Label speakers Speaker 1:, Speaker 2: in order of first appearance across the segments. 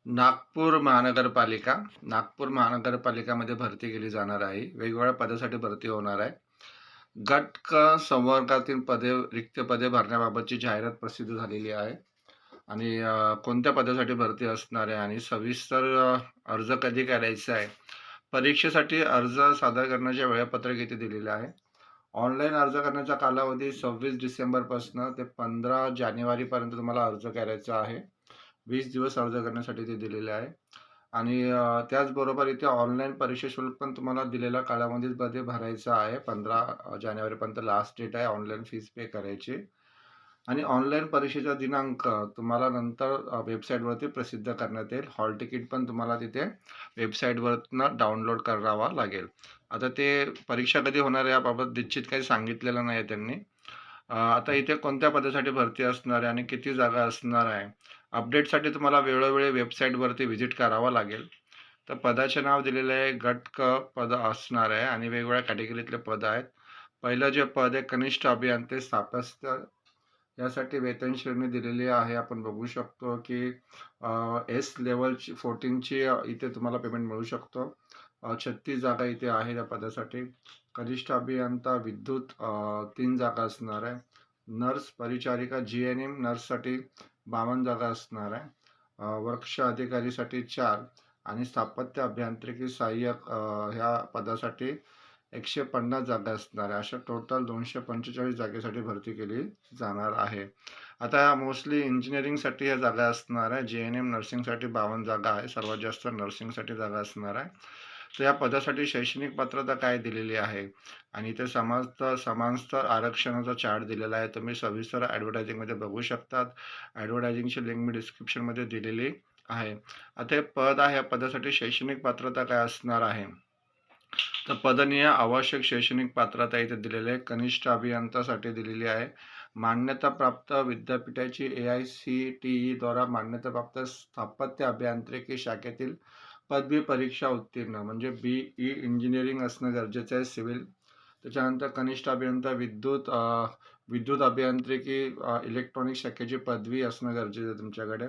Speaker 1: नागपूर महानगरपालिका. नागपूर महानगरपालिकामध्ये भरती केली जाणार आहे. वेगवेगळ्या पदासाठी भरती होणार आहे. गट क संवर्गातील रिक्त पदे भरण्याबाबतची जाहिरात प्रसिद्ध झालेली आहे. आणि कोणत्या पदासाठी भरती असणार आहे आणि सविस्तर अर्ज कधी करायचा आहे. परीक्षेसाठी अर्ज सादर करण्याचे वेळापत्रक इथे दिलेले आहे. ऑनलाईन अर्ज करण्याचा कालावधी 26 डिसेंबरपासून ते 15 जानेवारीपर्यंत तुम्हाला अर्ज करायचा आहे. 20 दिवस अर्ज करण्यासाठी ते दिलेले आहे. आणि त्याचबरोबर इथे ऑनलाईन परीक्षा शुल्क पण तुम्हाला दिलेल्या कालावधीमध्ये भरायचं आहे. 15 जानेवारीपर्यंत लास्ट डेट आहे ऑनलाईन फीस पे करायची. आणि ऑनलाईन परीक्षेचा दिनांक तुम्हाला नंतर वेबसाईटवरती प्रसिद्ध करण्यात येईल. हॉल तिकीट पण तुम्हाला तिथे वेबसाईटवरनं डाउनलोड करावा लागेल. आता ते परीक्षा कधी होणार आहे याबाबत निश्चित काही सांगितलेलं नाही आहे त्यांनी. आता इथे कोणत्या पदासाठी भरती असणार आहे आणि किती जागा असणार आहे. अपडेटसाठी तुम्हाला वेळोवेळी वेबसाईटवरती व्हिजिट करावं लागेल. तर पदाचे नाव दिलेलं आहे. गट क पद असणार आहे आणि वेगवेगळ्या कॅटेगरीतले पद आहेत. पहिलं जे पद आहे कनिष्ठ अभियंते स्थापत्य, यासाठी वेतन श्रेणी दिलेली आहे. आपण बघू शकतो की एस लेवलची 14ची इथे तुम्हाला पेमेंट मिळू शकतो. 36 जागा इथे आहे या पदासाठी. कनिष्ठ अभियंता विद्युत 3 जागा असणार आहे. नर्स परिचारिका GNM नर्ससाठी 52 जागा असणार आहे. वृक्ष अधिकारीसाठी 4 आणि स्थापत्य अभियांत्रिकी सहाय्यक ह्या पदासाठी 150 जागा असणार आहे. अशा टोटल 245 जागेसाठी भरती केली जाणार आहे. आता मोस्टली इंजिनिअरिंगसाठी ह्या जागा असणार आहे. GNM नर्सिंगसाठी 52 जागा आहे. सर्वात जास्त नर्सिंगसाठी जागा असणार आहे. तर या पदासाठी शैक्षणिक पात्रता काय दिलेली आहे आणि इथे समान स्तर आरक्षणाचा चार्ट दिलेला आहे. तुम्ही सविस्तर ॲडव्हर्टायझिंगमध्ये बघू शकतात. ॲडव्हर्टायझिंगची लिंक मी डिस्क्रिप्शनमध्ये दिलेली आहे. आता हे पद आहे, या पदासाठी शैक्षणिक पात्रता काय असणार आहे. तर पदनीय आवश्यक शैक्षणिक पात्रता इथे दिलेली आहे. कनिष्ठ अभियंतासाठी दिलेली आहे. मान्यताप्राप्त विद्यापीठाची AICTE द्वारा मान्यताप्राप्त स्थापत्य अभियांत्रिकी शाखेतील पदवी परीक्षा उत्तीर्ण म्हणजे BE इंजिनिअरिंग असणं गरजेचं आहे. सिव्हिल. त्याच्यानंतर कनिष्ठ अभियंता विद्युत अभियांत्रिकी इलेक्ट्रॉनिक शाखेची पदवी असणं गरजेचं आहे तुमच्याकडे.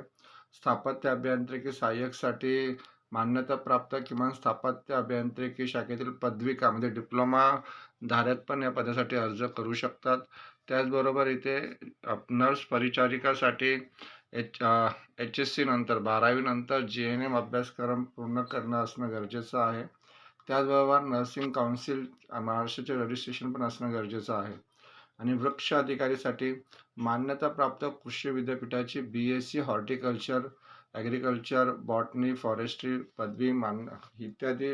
Speaker 1: स्थापत्य अभियांत्रिकी सहाय्यकसाठी मान्यताप्राप्त किमान स्थापत्य अभियांत्रिकी शाखेतील पदविका म्हणजे डिप्लोमा धारक पण या पदासाठी अर्ज करू शकतात. त्याचबरोबर इथे नर्स परिचारिकासाठी HSC नंतर 12वी नंतर GNM अभ्यासक्रम पूर्ण करणं असणं गरजेचं आहे. त्याचबरोबर नर्सिंग काउन्सिल महाराष्ट्राचे रजिस्ट्रेशन पण असणं गरजेचं आहे. आणि वृक्ष अधिकारीसाठी मान्यताप्राप्त कृषी विद्यापीठाची BSc horticulture, agriculture, botany, forestry पदवी इत्यादी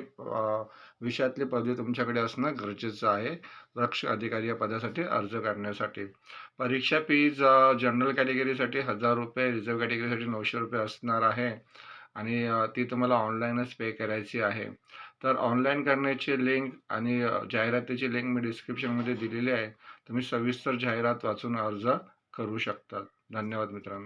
Speaker 1: विषयातली पदवी तुमच्याकडे असणं गरजेचं आहे वृक्ष अधिकारी या पदासाठी अर्ज करण्यासाठी. परीक्षा फीज जनरल कॅटेगरीसाठी 1000 रुपये, रिझर्व्ह कॅटेगरीसाठी 900 रुपये असणार आहे आणि ती तुम्हाला ऑनलाईनच पे करायची आहे. तर ऑनलाईन करण्याची लिंक आणि जाहिरातीची लिंक मी डिस्क्रिप्शनमध्ये दिलेली आहे. तुम्ही सविस्तर जाहिरात वाचून अर्ज करू शकता. धन्यवाद मित्रांनो.